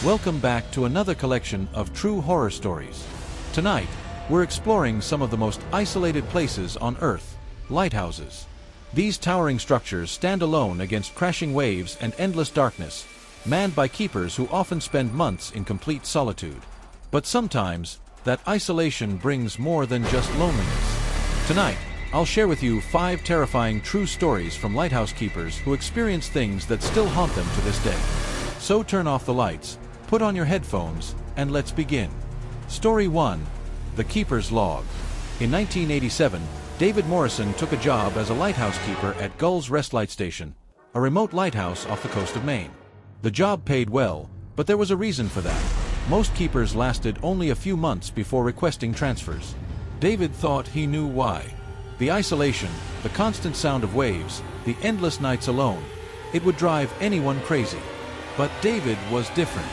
Welcome back to another collection of true horror stories. Tonight, we're exploring some of the most isolated places on Earth, lighthouses. These towering structures stand alone against crashing waves and endless darkness, manned by keepers who often spend months in complete solitude. But sometimes, that isolation brings more than just loneliness. Tonight, I'll share with you 5 terrifying true stories from lighthouse keepers who experience things that still haunt them to this day. So turn off the lights, put on your headphones, and let's begin. Story 1. The Keeper's Log. In 1987, David Morrison took a job as a lighthouse keeper at Gull's Rest Light Station, a remote lighthouse off the coast of Maine. The job paid well, but there was a reason for that. Most keepers lasted only a few months before requesting transfers. David thought he knew why. The isolation, the constant sound of waves, the endless nights alone. It would drive anyone crazy. But David was different.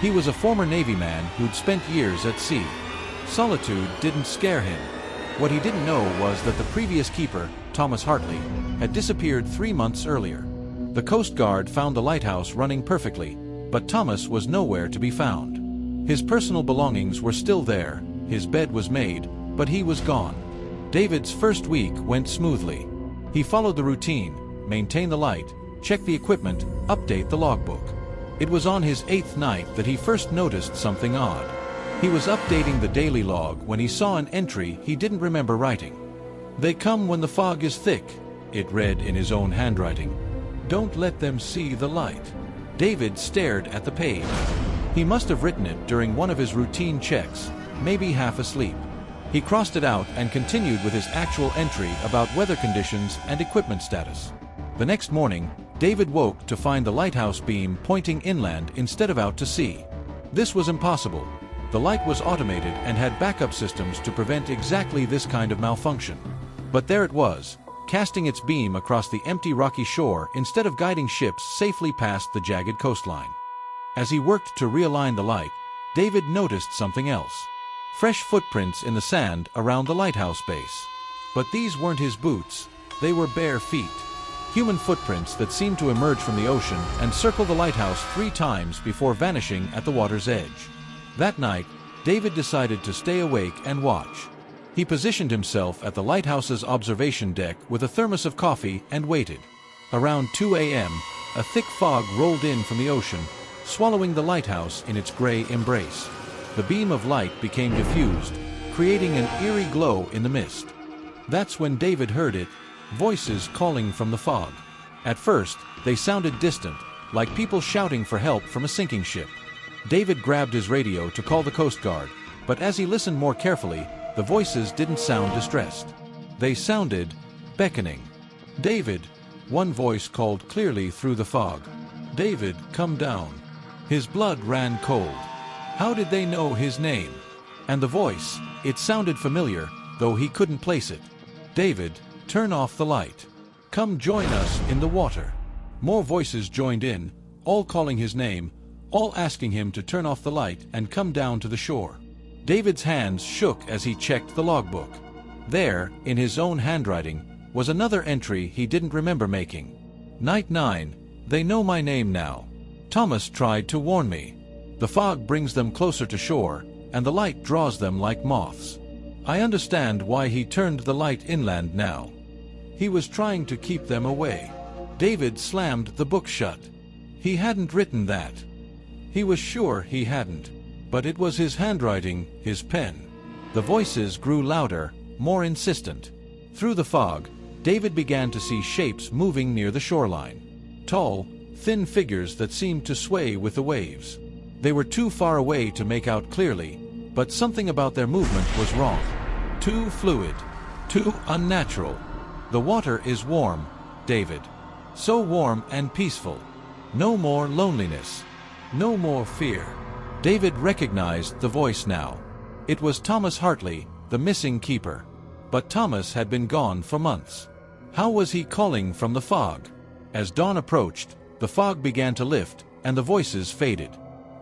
He was a former Navy man who'd spent years at sea. Solitude didn't scare him. What he didn't know was that the previous keeper, Thomas Hartley, had disappeared 3 months earlier. The Coast Guard found the lighthouse running perfectly, but Thomas was nowhere to be found. His personal belongings were still there, his bed was made, but he was gone. David's first week went smoothly. He followed the routine, maintain the light, check the equipment, update the logbook. It was on his 8th night that he first noticed something odd. He was updating the daily log when he saw an entry he didn't remember writing. "They come when the fog is thick," it read in his own handwriting. "Don't let them see the light." David stared at the page. He must have written it during one of his routine checks, maybe half asleep. He crossed it out and continued with his actual entry about weather conditions and equipment status. The next morning, David woke to find the lighthouse beam pointing inland instead of out to sea. This was impossible. The light was automated and had backup systems to prevent exactly this kind of malfunction. But there it was, casting its beam across the empty rocky shore instead of guiding ships safely past the jagged coastline. As he worked to realign the light, David noticed something else. Fresh footprints in the sand around the lighthouse base. But these weren't his boots, they were bare feet. Human footprints that seemed to emerge from the ocean and circle the lighthouse 3 times before vanishing at the water's edge. That night, David decided to stay awake and watch. He positioned himself at the lighthouse's observation deck with a thermos of coffee and waited. Around 2 a.m., a thick fog rolled in from the ocean, swallowing the lighthouse in its gray embrace. The beam of light became diffused, creating an eerie glow in the mist. That's when David heard it, voices calling from the fog. At first, they sounded distant, like people shouting for help from a sinking ship. David grabbed his radio to call the Coast Guard, but as he listened more carefully, the voices didn't sound distressed. They sounded beckoning. "David," one voice called clearly through the fog. "David, come down." His blood ran cold. How did they know his name? And the voice, it sounded familiar, though he couldn't place it. "David, turn off the light. Come join us in the water." More voices joined in, all calling his name, all asking him to turn off the light and come down to the shore. David's hands shook as he checked the logbook. There, in his own handwriting, was another entry he didn't remember making. "Night 9, they know my name now. Thomas tried to warn me. The fog brings them closer to shore, and the light draws them like moths. I understand why he turned the light inland now. He was trying to keep them away." David slammed the book shut. He hadn't written that. He was sure he hadn't. But it was his handwriting, his pen. The voices grew louder, more insistent. Through the fog, David began to see shapes moving near the shoreline. Tall, thin figures that seemed to sway with the waves. They were too far away to make out clearly, but something about their movement was wrong. Too fluid. Too unnatural. "The water is warm, David. So warm and peaceful. No more loneliness. No more fear." David recognized the voice now. It was Thomas Hartley, the missing keeper. But Thomas had been gone for months. How was he calling from the fog? As dawn approached, the fog began to lift, and the voices faded.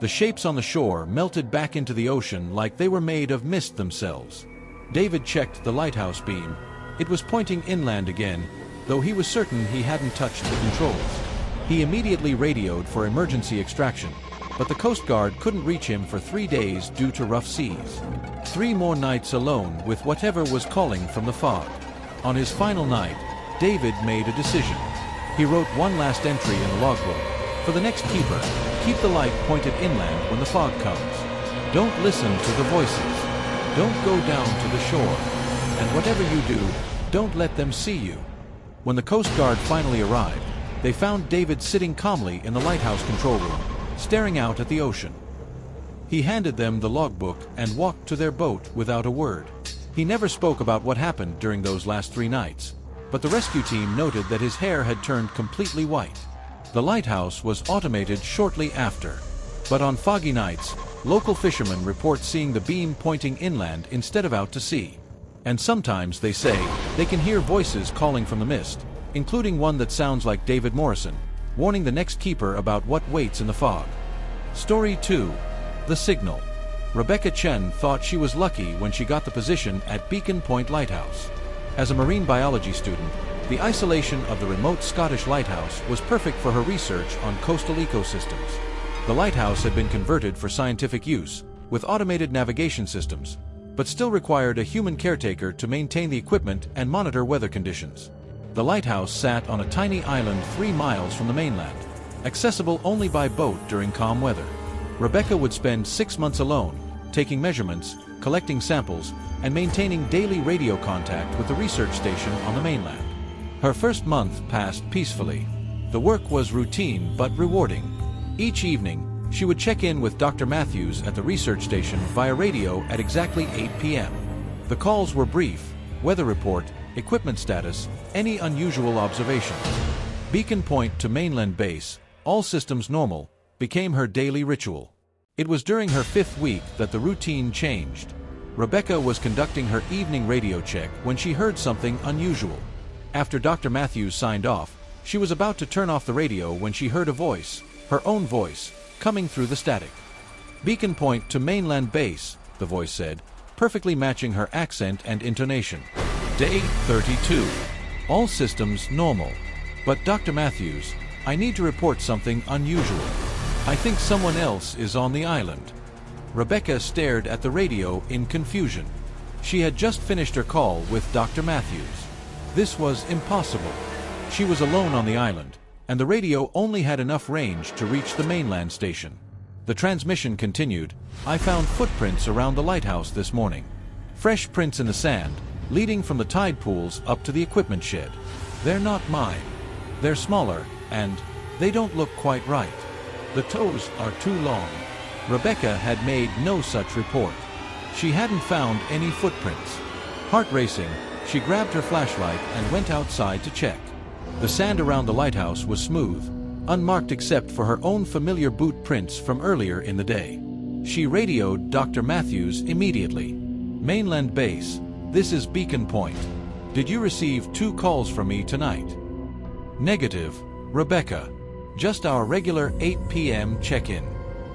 The shapes on the shore melted back into the ocean like they were made of mist themselves. David checked the lighthouse beam. It was pointing inland again, though he was certain he hadn't touched the controls. He immediately radioed for emergency extraction. but the Coast Guard couldn't reach him for 3 days due to rough seas. 3 more nights alone with whatever was calling from the fog. On his final night, David made a decision. He wrote one last entry in the logbook. For the next keeper, keep the light pointed inland when the fog comes. Don't listen to the voices. Don't go down to the shore. And whatever you do, don't let them see you. When the Coast Guard finally arrived, they found David sitting calmly in the lighthouse control room, staring out at the ocean. He handed them the logbook and walked to their boat without a word. He never spoke about what happened during those last 3 nights, but the rescue team noted that his hair had turned completely white. The lighthouse was automated shortly after, but on foggy nights, local fishermen report seeing the beam pointing inland instead of out to sea. And sometimes, they say, they can hear voices calling from the mist, including one that sounds like David Morrison, warning the next keeper about what waits in the fog. Story 2. The Signal. Rebecca Chen thought she was lucky when she got the position at Beacon Point Lighthouse. As a marine biology student, the isolation of the remote Scottish lighthouse was perfect for her research on coastal ecosystems. The lighthouse had been converted for scientific use, with automated navigation systems, but still required a human caretaker to maintain the equipment and monitor weather conditions. The lighthouse sat on a tiny island 3 miles from the mainland, accessible only by boat during calm weather. Rebecca would spend 6 months alone, taking measurements, collecting samples, and maintaining daily radio contact with the research station on the mainland. Her first month passed peacefully. The work was routine but rewarding. Each evening, she would check in with Dr. Matthews at the research station via radio at exactly 8 p.m. The calls were brief: weather report, equipment status, any unusual observations. Beacon Point to mainland base, all systems normal, became her daily ritual. It was during her 5th week that the routine changed. Rebecca was conducting her evening radio check when she heard something unusual. After Dr. Matthews signed off, she was about to turn off the radio when she heard a voice, her own voice, coming through the static. Beacon Point to mainland base, the voice said, perfectly matching her accent and intonation. Day 32. All systems normal. But Dr. Matthews, I need to report something unusual. I think someone else is on the island. Rebecca stared at the radio in confusion. She had just finished her call with Dr. Matthews. This was impossible. She was alone on the island, and the radio only had enough range to reach the mainland station. The transmission continued. I found footprints around the lighthouse this morning. Fresh prints in the sand, leading from the tide pools up to the equipment shed. They're not mine. They're smaller, and they don't look quite right. The toes are too long. Rebecca had made no such report. She hadn't found any footprints. Heart racing, she grabbed her flashlight and went outside to check. The sand around the lighthouse was smooth, unmarked except for her own familiar boot prints from earlier in the day. She radioed Dr. Matthews immediately. Mainland base, this is Beacon Point. Did you receive 2 calls from me tonight? Negative, Rebecca. Just our regular 8 p.m. check-in.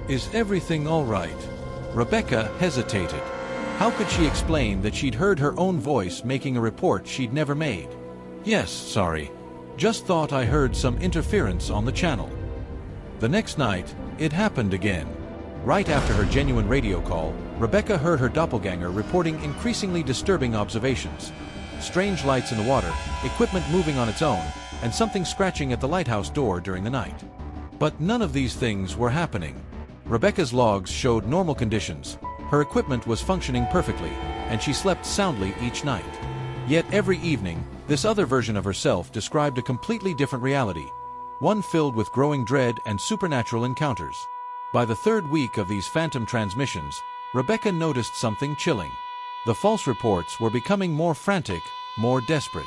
Is everything all right? Rebecca hesitated. How could she explain that she'd heard her own voice making a report she'd never made? Yes, sorry. Just thought I heard some interference on the channel. The next night, it happened again. Right after her genuine radio call, Rebecca heard her doppelganger reporting increasingly disturbing observations. Strange lights in the water, equipment moving on its own, and something scratching at the lighthouse door during the night. But none of these things were happening. Rebecca's logs showed normal conditions. Her equipment was functioning perfectly, and she slept soundly each night. Yet every evening, this other version of herself described a completely different reality, one filled with growing dread and supernatural encounters. By the 3rd week of these phantom transmissions, Rebecca noticed something chilling. The false reports were becoming more frantic, more desperate.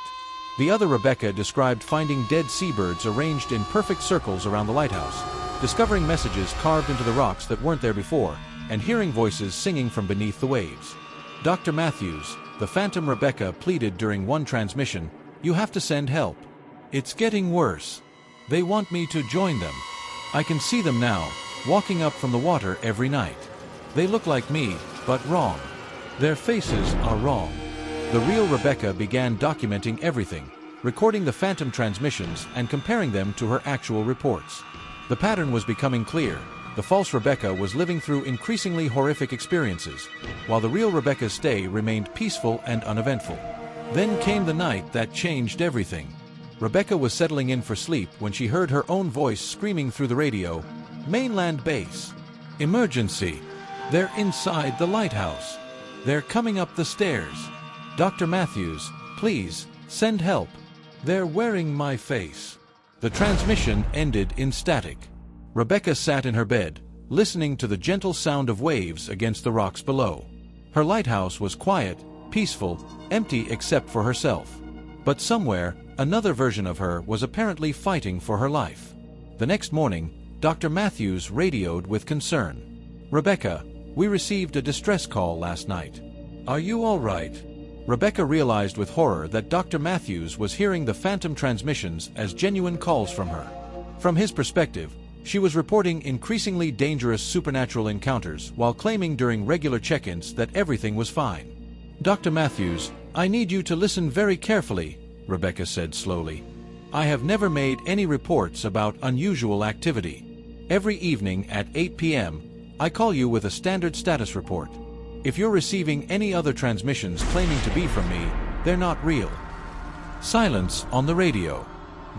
The other Rebecca described finding dead seabirds arranged in perfect circles around the lighthouse, discovering messages carved into the rocks that weren't there before, and hearing voices singing from beneath the waves. Dr. Matthews, the phantom Rebecca pleaded during one transmission, you have to send help. It's getting worse. They want me to join them. I can see them now, walking up from the water every night. They look like me, but wrong. Their faces are wrong. The real Rebecca began documenting everything, recording the phantom transmissions and comparing them to her actual reports. The pattern was becoming clear. The false Rebecca was living through increasingly horrific experiences, while the real Rebecca's stay remained peaceful and uneventful. Then came the night that changed everything. Rebecca was settling in for sleep when she heard her own voice screaming through the radio, "Mainland base! Emergency! They're inside the lighthouse! They're coming up the stairs! Dr. Matthews, please, send help! They're wearing my face!" The transmission ended in static. Rebecca sat in her bed, listening to the gentle sound of waves against the rocks below. Her lighthouse was quiet, peaceful, empty except for herself. But somewhere, another version of her was apparently fighting for her life. The next morning, Dr. Matthews radioed with concern. "Rebecca, we received a distress call last night. Are you all right?" Rebecca realized with horror that Dr. Matthews was hearing the phantom transmissions as genuine calls from her. From his perspective, she was reporting increasingly dangerous supernatural encounters while claiming during regular check-ins that everything was fine. "Dr. Matthews, I need you to listen very carefully," Rebecca said slowly. "I have never made any reports about unusual activity. Every evening at 8 p.m., I call you with a standard status report. If you're receiving any other transmissions claiming to be from me, they're not real." Silence on the radio.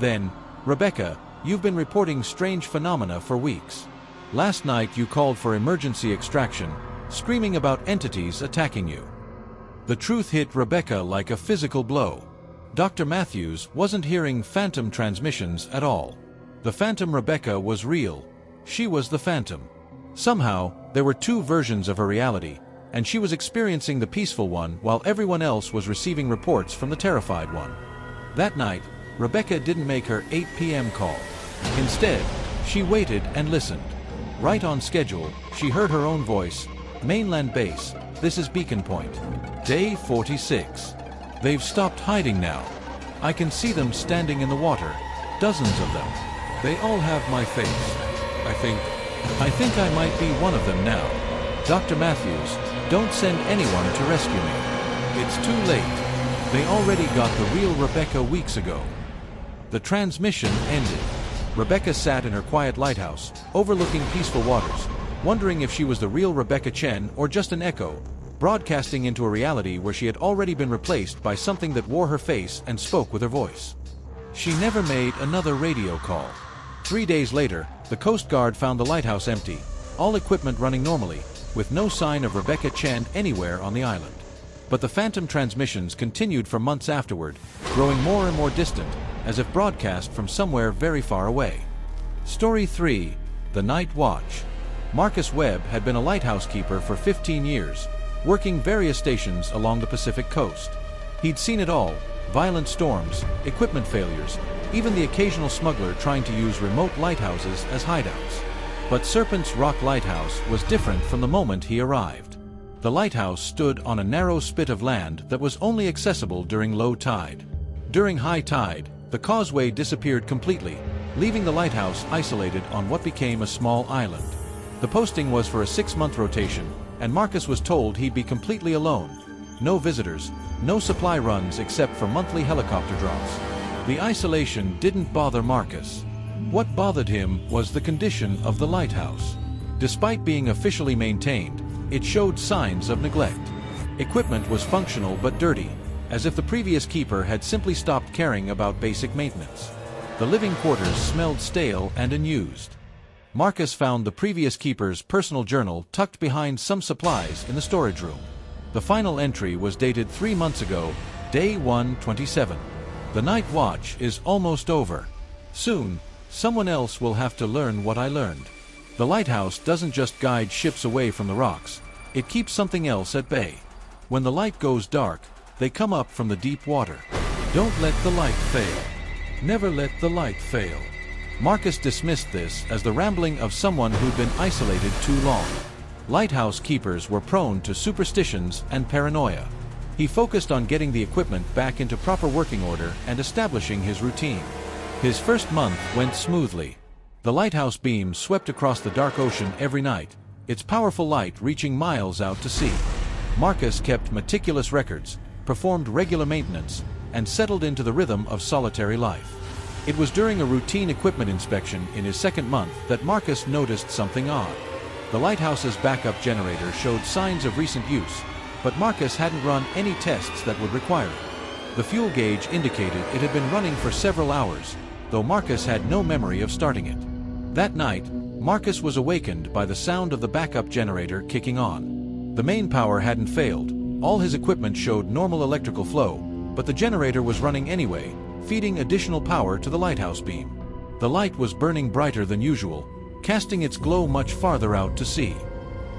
Then, "Rebecca, you've been reporting strange phenomena for weeks. Last night you called for emergency extraction, screaming about entities attacking you." The truth hit Rebecca like a physical blow. Dr. Matthews wasn't hearing phantom transmissions at all. The phantom Rebecca was real. She was the phantom. Somehow, there were two versions of her reality, and she was experiencing the peaceful one while everyone else was receiving reports from the terrified one. That night, Rebecca didn't make her 8 p.m. call. Instead, she waited and listened. Right on schedule, she heard her own voice, "Mainland base, this is Beacon Point. Day 46. They've stopped hiding now. I can see them standing in the water, dozens of them. They all have my face. I think I might be one of them now. Dr. Matthews, don't send anyone to rescue me. It's too late. They already got the real Rebecca weeks ago." The transmission ended. Rebecca sat in her quiet lighthouse, overlooking peaceful waters, wondering if she was the real Rebecca Chen or just an echo, broadcasting into a reality where she had already been replaced by something that wore her face and spoke with her voice. She never made another radio call. 3 days later, the Coast Guard found the lighthouse empty, all equipment running normally, with no sign of Rebecca Chen anywhere on the island. But the phantom transmissions continued for months afterward, growing more and more distant, as if broadcast from somewhere very far away. Story 3. The Night Watch. Marcus Webb had been a lighthouse keeper for 15 years, working various stations along the Pacific coast. He'd seen it all: violent storms, equipment failures, even the occasional smuggler trying to use remote lighthouses as hideouts. But Serpent's Rock Lighthouse was different from the moment he arrived. The lighthouse stood on a narrow spit of land that was only accessible during low tide. During high tide, the causeway disappeared completely, leaving the lighthouse isolated on what became a small island. The posting was for a 6-month rotation, and Marcus was told he'd be completely alone. No visitors, no supply runs except for monthly helicopter drops. The isolation didn't bother Marcus. What bothered him was the condition of the lighthouse. Despite being officially maintained, it showed signs of neglect. Equipment was functional but dirty, as if the previous keeper had simply stopped caring about basic maintenance. The living quarters smelled stale and unused. Marcus found the previous keeper's personal journal tucked behind some supplies in the storage room. The final entry was dated 3 months ago, day 127. "The night watch is almost over. Soon, someone else will have to learn what I learned. The lighthouse doesn't just guide ships away from the rocks, it keeps something else at bay. When the light goes dark, they come up from the deep water. Don't let the light fail. Never let the light fail." Marcus dismissed this as the rambling of someone who'd been isolated too long. Lighthouse keepers were prone to superstitions and paranoia. He focused on getting the equipment back into proper working order and establishing his routine. His first month went smoothly. The lighthouse beam swept across the dark ocean every night, its powerful light reaching miles out to sea. Marcus kept meticulous records, performed regular maintenance, and settled into the rhythm of solitary life. It was during a routine equipment inspection in his second month that Marcus noticed something odd. The lighthouse's backup generator showed signs of recent use, but Marcus hadn't run any tests that would require it. The fuel gauge indicated it had been running for several hours, though Marcus had no memory of starting it. That night, Marcus was awakened by the sound of the backup generator kicking on. The main power hadn't failed, all his equipment showed normal electrical flow, but the generator was running anyway, feeding additional power to the lighthouse beam. The light was burning brighter than usual, casting its glow much farther out to sea.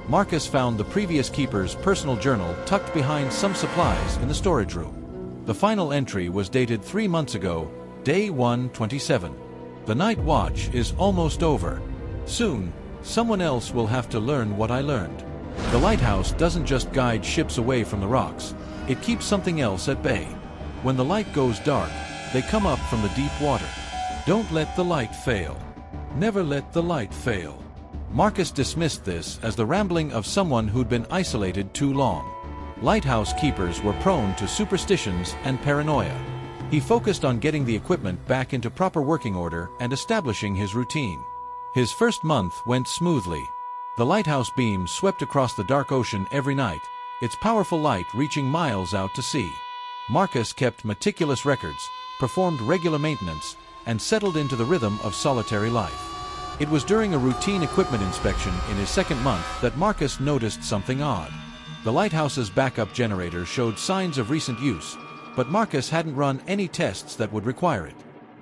Marcus found the previous keeper's personal journal tucked behind some supplies in the storage room. The final entry was dated 3 months ago, day 127. The night watch is almost over. Soon, someone else will have to learn what I learned. The lighthouse doesn't just guide ships away from the rocks, it keeps something else at bay. When the light goes dark, they come up from the deep water. Don't let the light fail. Never let the light fail. Marcus dismissed this as the rambling of someone who'd been isolated too long. Lighthouse keepers were prone to superstitions and paranoia. He focused on getting the equipment back into proper working order and establishing his routine. His first month went smoothly. The lighthouse beam swept across the dark ocean every night, its powerful light reaching miles out to sea. Marcus kept meticulous records, performed regular maintenance, and settled into the rhythm of solitary life. It was during a routine equipment inspection in his second month that Marcus noticed something odd. The lighthouse's backup generator showed signs of recent use, but Marcus hadn't run any tests that would require it.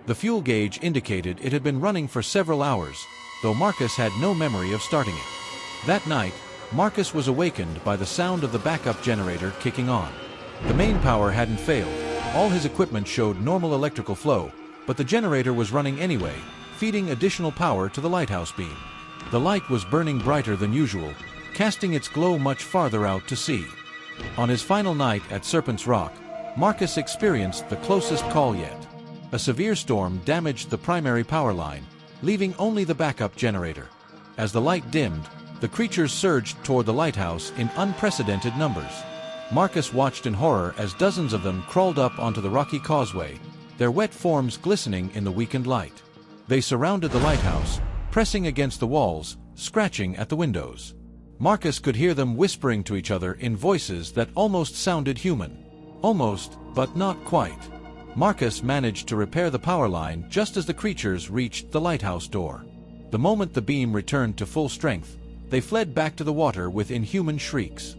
The fuel gauge indicated it had been running for several hours, though Marcus had no memory of starting it. That night, Marcus was awakened by the sound of the backup generator kicking on. The main power hadn't failed, all his equipment showed normal electrical flow, but the generator was running anyway, feeding additional power to the lighthouse beam. The light was burning brighter than usual, casting its glow much farther out to sea. On his final night at Serpent's Rock, Marcus experienced the closest call yet. A severe storm damaged the primary power line, leaving only the backup generator. As the light dimmed, the creatures surged toward the lighthouse in unprecedented numbers. Marcus watched in horror as dozens of them crawled up onto the rocky causeway, their wet forms glistening in the weakened light. They surrounded the lighthouse, pressing against the walls, scratching at the windows. Marcus could hear them whispering to each other in voices that almost sounded human. Almost, but not quite. Marcus managed to repair the power line just as the creatures reached the lighthouse door. The moment the beam returned to full strength, they fled back to the water with inhuman shrieks.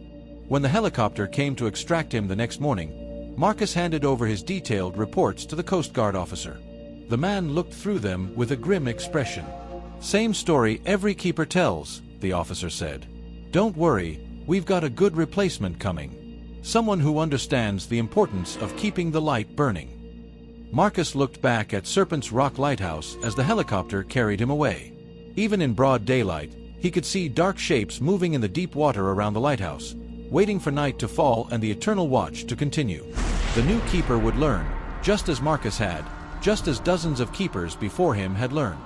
When the helicopter came to extract him the next morning, Marcus handed over his detailed reports to the Coast Guard officer. The man looked through them with a grim expression. "Same story every keeper tells," the officer said. "Don't worry, we've got a good replacement coming. Someone who understands the importance of keeping the light burning." Marcus looked back at Serpent's Rock Lighthouse as the helicopter carried him away. Even in broad daylight, he could see dark shapes moving in the deep water around the lighthouse, waiting for night to fall and the eternal watch to continue. The new keeper would learn, just as Marcus had, just as dozens of keepers before him had learned.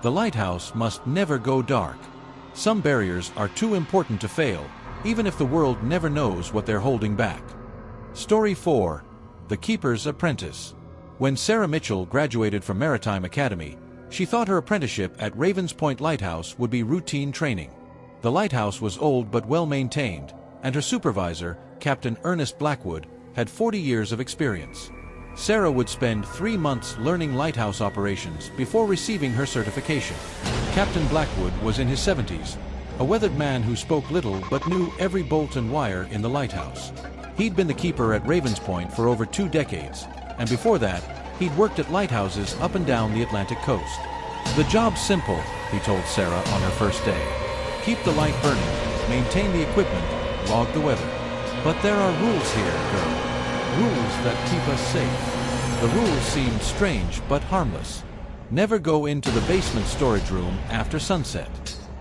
The lighthouse must never go dark. Some barriers are too important to fail, even if the world never knows what they're holding back. Story 4. The Keeper's Apprentice. When Sarah Mitchell graduated from Maritime Academy, she thought her apprenticeship at Ravens Point Lighthouse would be routine training. The lighthouse was old but well-maintained, and her supervisor, Captain Ernest Blackwood, had 40 years of experience. Sarah would spend 3 months learning lighthouse operations before receiving her certification. Captain Blackwood was in his 70s, a weathered man who spoke little but knew every bolt and wire in the lighthouse. He'd been the keeper at Ravens Point for over 2 decades, and before that, he'd worked at lighthouses up and down the Atlantic coast. "The job's simple," he told Sarah on her first day. "Keep the light burning, maintain the equipment, log the weather. But there are rules here, girl. Rules that keep us safe." The rules seemed strange but harmless. Never go into the basement storage room after sunset.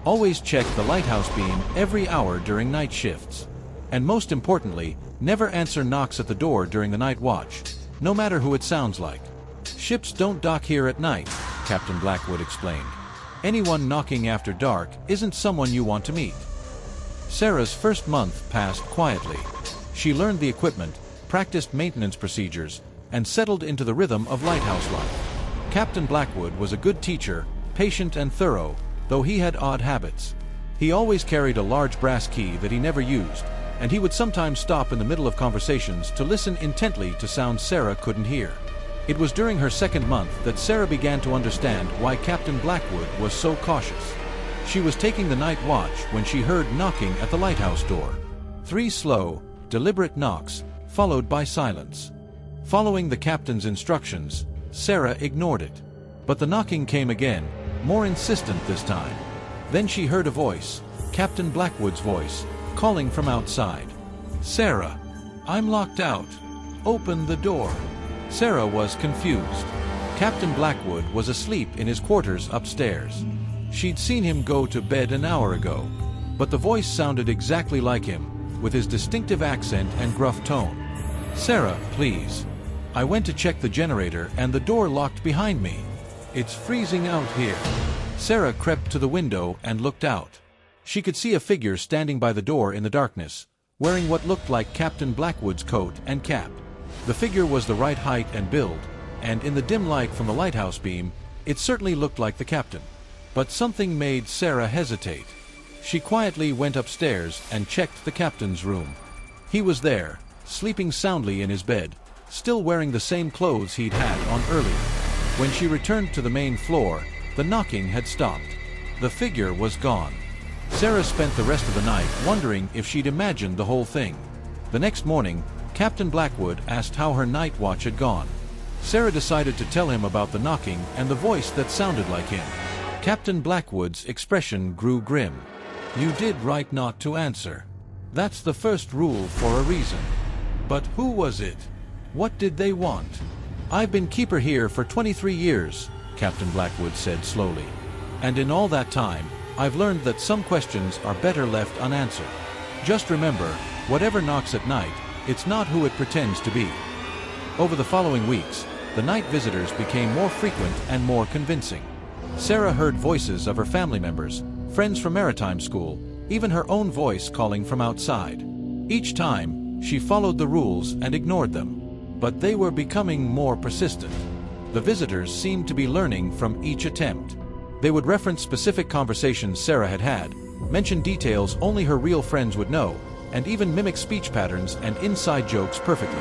Always check the lighthouse beam every hour during night shifts. And most importantly, never answer knocks at the door during the night watch, no matter who it sounds like. "Ships don't dock here at night," Captain Blackwood explained. "Anyone knocking after dark isn't someone you want to meet." Sarah's first month passed quietly. She learned the equipment, practiced maintenance procedures, and settled into the rhythm of lighthouse life. Captain Blackwood was a good teacher, patient and thorough, though he had odd habits. He always carried a large brass key that he never used, and he would sometimes stop in the middle of conversations to listen intently to sounds Sarah couldn't hear. It was during her second month that Sarah began to understand why Captain Blackwood was so cautious. She was taking the night watch when she heard knocking at the lighthouse door. 3 slow, deliberate knocks, followed by silence. Following the captain's instructions, Sarah ignored it. But the knocking came again, more insistent this time. Then she heard a voice, Captain Blackwood's voice, calling from outside. "Sarah, I'm locked out. Open the door." Sarah was confused. Captain Blackwood was asleep in his quarters upstairs. She'd seen him go to bed an hour ago, but the voice sounded exactly like him, with his distinctive accent and gruff tone. "Sarah, please. I went to check the generator and the door locked behind me. It's freezing out here." Sarah crept to the window and looked out. She could see a figure standing by the door in the darkness, wearing what looked like Captain Blackwood's coat and cap. The figure was the right height and build, and in the dim light from the lighthouse beam, it certainly looked like the captain. But something made Sarah hesitate. She quietly went upstairs and checked the captain's room. He was there, sleeping soundly in his bed, still wearing the same clothes he'd had on earlier. When she returned to the main floor, the knocking had stopped. The figure was gone. Sarah spent the rest of the night wondering if she'd imagined the whole thing. The next morning, Captain Blackwood asked how her night watch had gone. Sarah decided to tell him about the knocking and the voice that sounded like him. Captain Blackwood's expression grew grim. "You did right not to answer. That's the first rule for a reason. But who was it? What did they want?" "I've been keeper here for 23 years, Captain Blackwood said slowly. "And in all that time, I've learned that some questions are better left unanswered. Just remember, whatever knocks at night, it's not who it pretends to be." Over the following weeks, the night visitors became more frequent and more convincing. Sarah heard voices of her family members, friends from maritime school, even her own voice calling from outside. Each time, she followed the rules and ignored them. But they were becoming more persistent. The visitors seemed to be learning from each attempt. They would reference specific conversations Sarah had had, mention details only her real friends would know, and even mimic speech patterns and inside jokes perfectly.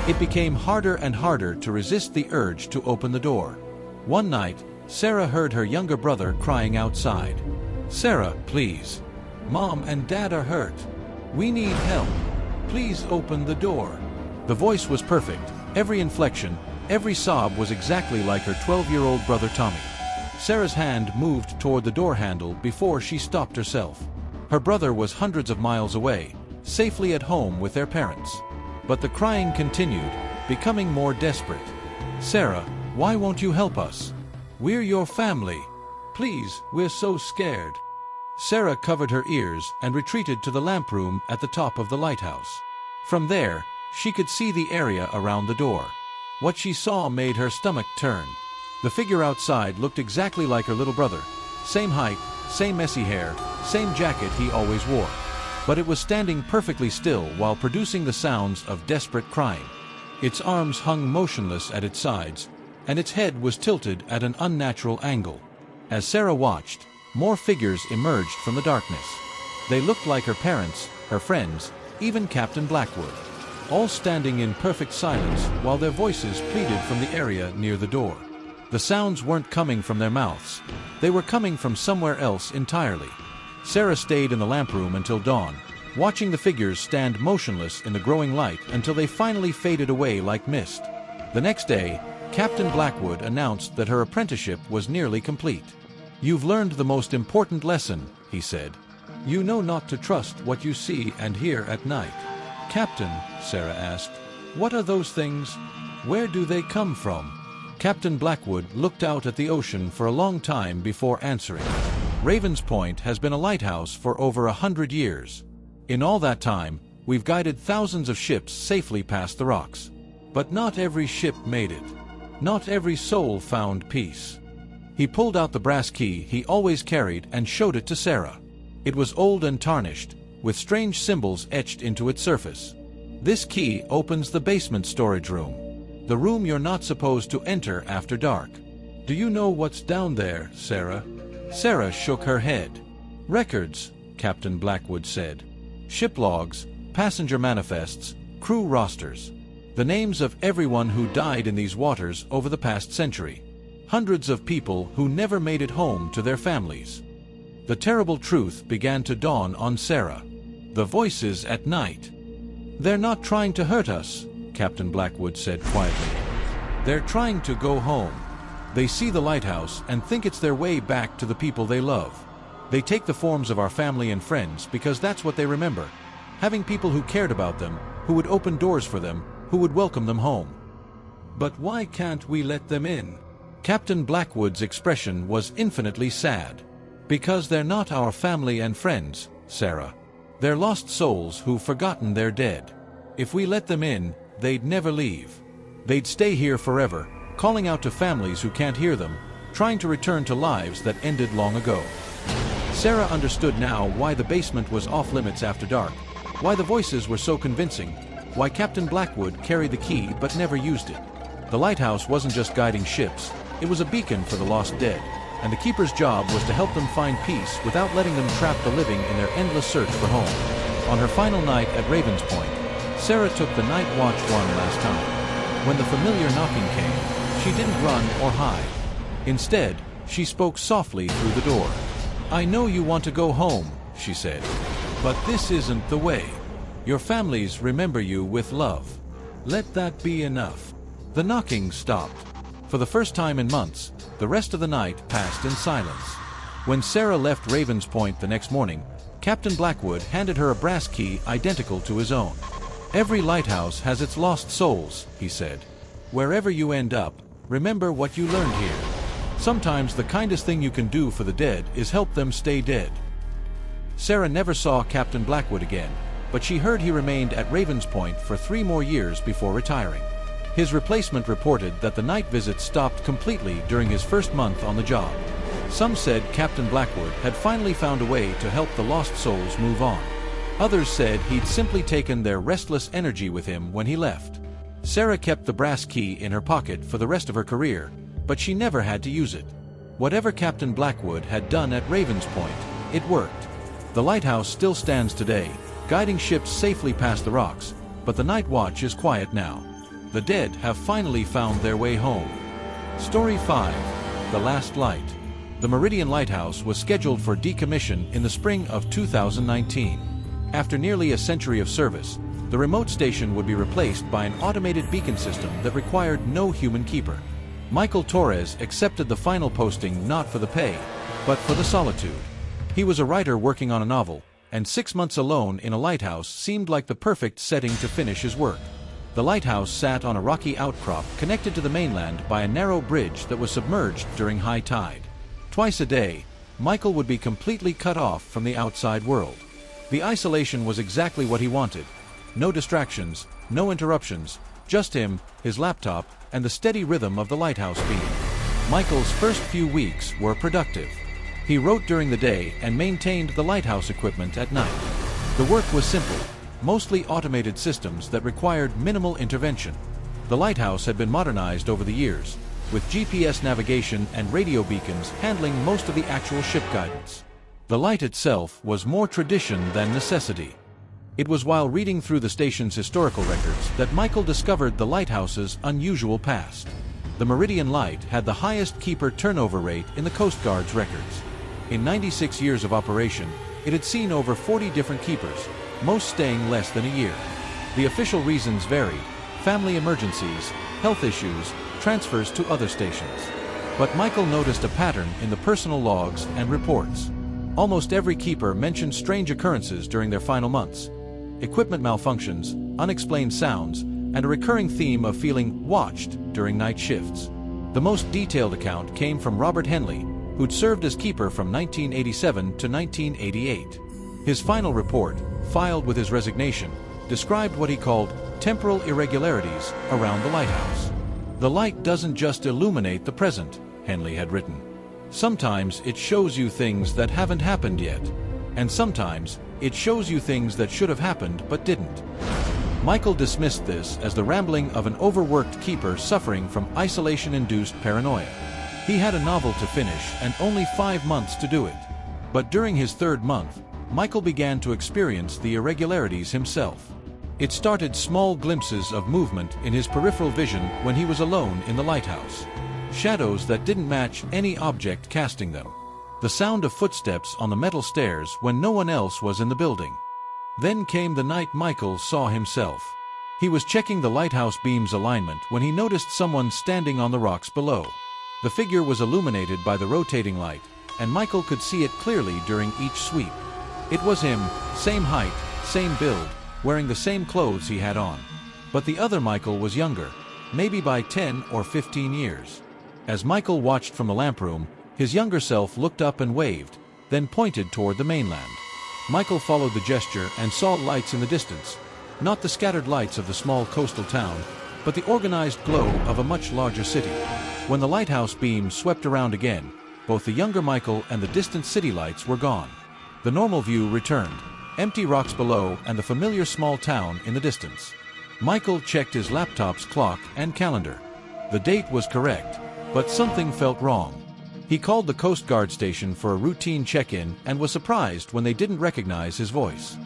It became harder and harder to resist the urge to open the door. One night, Sarah heard her younger brother crying outside. "Sarah, please. Mom and Dad are hurt. We need help. Please open the door." The voice was perfect. Every inflection, every sob was exactly like her 12-year-old brother Tommy. Sarah's hand moved toward the door handle before she stopped herself. Her brother was hundreds of miles away, safely at home with their parents. But the crying continued, becoming more desperate. "Sarah, why won't you help us? We're your family. Please, we're so scared." Sarah covered her ears and retreated to the lamp room at the top of the lighthouse. From there, she could see the area around the door. What she saw made her stomach turn. The figure outside looked exactly like her little brother. Same height, same messy hair, same jacket he always wore. But it was standing perfectly still while producing the sounds of desperate crying. Its arms hung motionless at its sides, and its head was tilted at an unnatural angle. As Sarah watched, more figures emerged from the darkness. They looked like her parents, her friends, even Captain Blackwood, all standing in perfect silence while their voices pleaded from the area near the door. The sounds weren't coming from their mouths. They were coming from somewhere else entirely. Sarah stayed in the lamp room until dawn, watching the figures stand motionless in the growing light until they finally faded away like mist. The next day, Captain Blackwood announced that her apprenticeship was nearly complete. "You've learned the most important lesson," he said. "You know not to trust what you see and hear at night." "Captain," Sarah asked, "what are those things? Where do they come from?" Captain Blackwood looked out at the ocean for a long time before answering. "Raven's Point has been a lighthouse for over 100 years. In all that time, we've guided thousands of ships safely past the rocks. But not every ship made it. Not every soul found peace." He pulled out the brass key he always carried and showed it to Sarah. It was old and tarnished, with strange symbols etched into its surface. "This key opens the basement storage room. The room you're not supposed to enter after dark. "Do you know what's down there, Sarah?" Sarah shook her head. "Records," Captain Blackwood said. "Ship logs, passenger manifests, crew rosters. The names of everyone who died in these waters over the past century. Hundreds of people who never made it home to their families." The terrible truth began to dawn on Sarah. The voices at night. "They're not trying to hurt us," Captain Blackwood said quietly. "They're trying to go home. They see the lighthouse and think it's their way back to the people they love. They take the forms of our family and friends because that's what they remember. Having people who cared about them, who would open doors for them, who would welcome them home." "But why can't we let them in?" Captain Blackwood's expression was infinitely sad. "Because they're not our family and friends, Sarah. They're lost souls who've forgotten they're dead. If we let them in, they'd never leave. They'd stay here forever, calling out to families who can't hear them, trying to return to lives that ended long ago." Sarah understood now why the basement was off limits after dark, why the voices were so convincing, why Captain Blackwood carried the key but never used it. The lighthouse wasn't just guiding ships, it was a beacon for the lost dead, and the keeper's job was to help them find peace without letting them trap the living in their endless search for home. On her final night at Ravens Point, Sarah took the night watch one last time. When the familiar knocking came, she didn't run or hide. Instead, she spoke softly through the door. "I know you want to go home," she said, "but this isn't the way. Your families remember you with love. Let that be enough." The knocking stopped. For the first time in months, the rest of the night passed in silence. When Sarah left Ravens Point the next morning, Captain Blackwood handed her a brass key identical to his own. "Every lighthouse has its lost souls," he said. "Wherever you end up, remember what you learned here. Sometimes the kindest thing you can do for the dead is help them stay dead." Sarah never saw Captain Blackwood again, but she heard he remained at Ravens Point for 3 more years before retiring. His replacement reported that the night visits stopped completely during his first month on the job. Some said Captain Blackwood had finally found a way to help the lost souls move on. Others said he'd simply taken their restless energy with him when he left. Sarah kept the brass key in her pocket for the rest of her career, but she never had to use it. Whatever Captain Blackwood had done at Ravens Point, it worked. The lighthouse still stands today, guiding ships safely past the rocks, but the night watch is quiet now. The dead have finally found their way home. Story 5. The Last Light. The Meridian Lighthouse was scheduled for decommission in the spring of 2019. After nearly a century of service, the remote station would be replaced by an automated beacon system that required no human keeper. Michael Torres accepted the final posting not for the pay, but for the solitude. He was a writer working on a novel, and 6 months alone in a lighthouse seemed like the perfect setting to finish his work. The lighthouse sat on a rocky outcrop connected to the mainland by a narrow bridge that was submerged during high tide. Twice a day, Michael would be completely cut off from the outside world. The isolation was exactly what he wanted. No distractions, no interruptions, just him, his laptop, and the steady rhythm of the lighthouse beam. Michael's first few weeks were productive. He wrote during the day and maintained the lighthouse equipment at night. The work was simple, mostly automated systems that required minimal intervention. The lighthouse had been modernized over the years, with GPS navigation and radio beacons handling most of the actual ship guidance. The light itself was more tradition than necessity. It was while reading through the station's historical records that Michael discovered the lighthouse's unusual past. The Meridian Light had the highest keeper turnover rate in the Coast Guard's records. In 96 years of operation, it had seen over 40 different keepers, most staying less than a year. The official reasons varied: family emergencies, health issues, transfers to other stations. But Michael noticed a pattern in the personal logs and reports. Almost every keeper mentioned strange occurrences during their final months. Equipment malfunctions, unexplained sounds, and a recurring theme of feeling watched during night shifts. The most detailed account came from Robert Henley, who'd served as keeper from 1987 to 1988. His final report, filed with his resignation, described what he called temporal irregularities around the lighthouse. "The light doesn't just illuminate the present," Henley had written. "Sometimes it shows you things that haven't happened yet, and sometimes it shows you things that should have happened but didn't." Michael dismissed this as the rambling of an overworked keeper suffering from isolation-induced paranoia. He had a novel to finish and only 5 months to do it. But during his 3rd month, Michael began to experience the irregularities himself. It started small glimpses of movement in his peripheral vision when he was alone in the lighthouse. Shadows that didn't match any object casting them. The sound of footsteps on the metal stairs when no one else was in the building. Then came the night Michael saw himself. He was checking the lighthouse beam's alignment when he noticed someone standing on the rocks below. The figure was illuminated by the rotating light, and Michael could see it clearly during each sweep. It was him, same height, same build, wearing the same clothes he had on. But the other Michael was younger, maybe by 10 or 15 years. As Michael watched from the lamp room, his younger self looked up and waved, then pointed toward the mainland. Michael followed the gesture and saw lights in the distance. Not the scattered lights of the small coastal town, but the organized glow of a much larger city. When the lighthouse beam swept around again, both the younger Michael and the distant city lights were gone. The normal view returned, empty rocks below and the familiar small town in the distance. Michael checked his laptop's clock and calendar. The date was correct, but something felt wrong. He called the Coast Guard station for a routine check-in and was surprised when they didn't recognize his voice.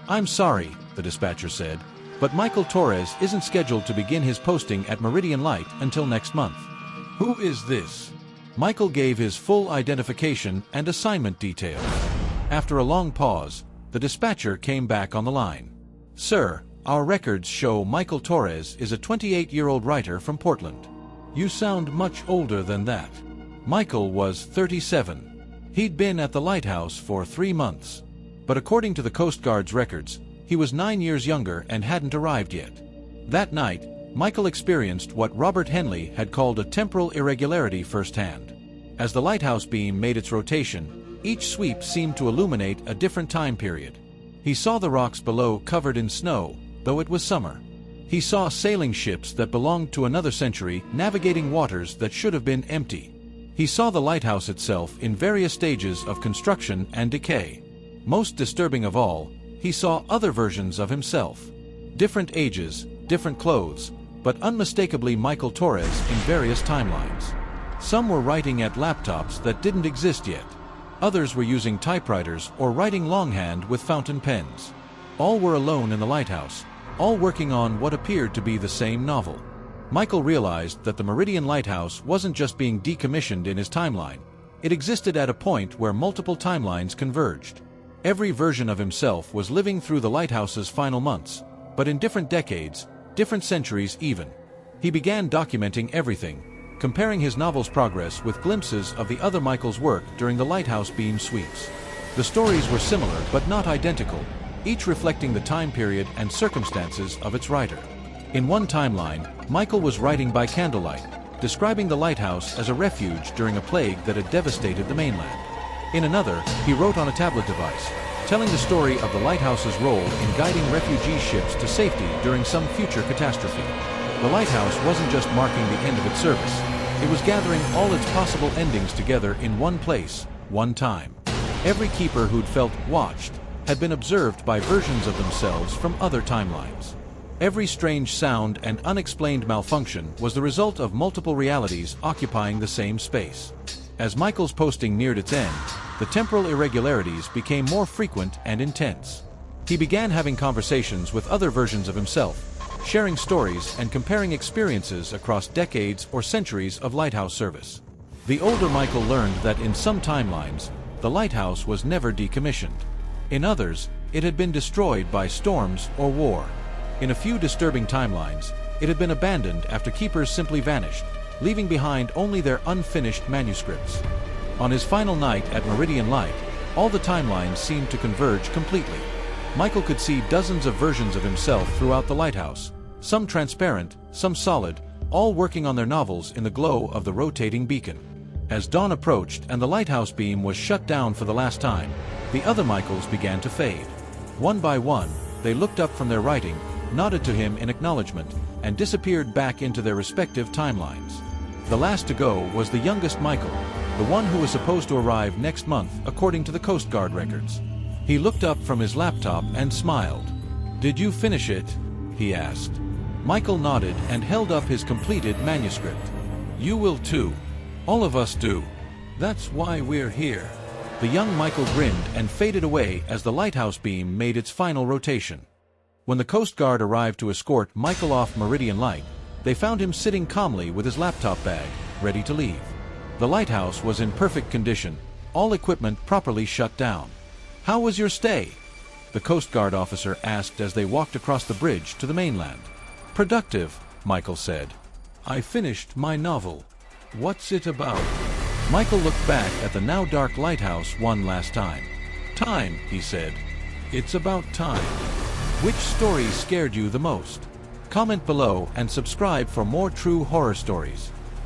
"I'm sorry," the dispatcher said, "but Michael Torres isn't scheduled to begin his posting at Meridian Light until next month." "Who is this?" Michael gave his full identification and assignment details. After a long pause, the dispatcher came back on the line. "Sir, our records show Michael Torres is a 28-year-old writer from Portland. You sound much older than that." Michael was 37. He'd been at the lighthouse for 3 months. But according to the Coast Guard's records, he was 9 years younger and hadn't arrived yet. That night, Michael experienced what Robert Henley had called a temporal irregularity firsthand. As the lighthouse beam made its rotation, each sweep seemed to illuminate a different time period. He saw the rocks below covered in snow, though it was summer. He saw sailing ships that belonged to another century navigating waters that should have been empty. He saw the lighthouse itself in various stages of construction and decay. Most disturbing of all, he saw other versions of himself. Different ages, different clothes, but unmistakably Michael Torres in various timelines. Some were writing at laptops that didn't exist yet. Others were using typewriters or writing longhand with fountain pens. All were alone in the lighthouse, all working on what appeared to be the same novel. Michael realized that the Meridian Lighthouse wasn't just being decommissioned in his timeline. It existed at a point where multiple timelines converged. Every version of himself was living through the lighthouse's final months, but in different decades, different centuries even. He began documenting everything, comparing his novel's progress with glimpses of the other Michael's work during the lighthouse beam sweeps. The stories were similar but not identical, each reflecting the time period and circumstances of its writer. In one timeline, Michael was writing by candlelight, describing the lighthouse as a refuge during a plague that had devastated the mainland. In another, he wrote on a tablet device, telling the story of the lighthouse's role in guiding refugee ships to safety during some future catastrophe. The lighthouse wasn't just marking the end of its service, it was gathering all its possible endings together in one place, one time. Every keeper who'd felt watched had been observed by versions of themselves from other timelines. Every strange sound and unexplained malfunction was the result of multiple realities occupying the same space. As Michael's posting neared its end, the temporal irregularities became more frequent and intense. He began having conversations with other versions of himself, sharing stories and comparing experiences across decades or centuries of lighthouse service. The older Michael learned that in some timelines, the lighthouse was never decommissioned. In others, it had been destroyed by storms or war. In a few disturbing timelines, it had been abandoned after keepers simply vanished, leaving behind only their unfinished manuscripts. On his final night at Meridian Light, all the timelines seemed to converge completely. Michael could see dozens of versions of himself throughout the lighthouse, some transparent, some solid, all working on their novels in the glow of the rotating beacon. As dawn approached and the lighthouse beam was shut down for the last time, the other Michaels began to fade. One by one, they looked up from their writing, nodded to him in acknowledgement, and disappeared back into their respective timelines. The last to go was the youngest Michael, the one who was supposed to arrive next month according to the Coast Guard records. He looked up from his laptop and smiled. "Did you finish it?" he asked. Michael nodded and held up his completed manuscript. "You will too," All of us do. That's why we're here. The young Michael grinned and faded away as the lighthouse beam made its final rotation. When the Coast Guard arrived to escort Michael off Meridian Light, they found him sitting calmly with his laptop bag, ready to leave. The lighthouse was in perfect condition, all equipment properly shut down. "How was your stay?" the Coast Guard officer asked as they walked across the bridge to the mainland. "Productive," Michael said. "I finished my novel." "What's it about?" Michael looked back at the now dark lighthouse one last time. "Time," he said. "It's about time." Which story scared you the most? Comment below and subscribe for more true horror stories.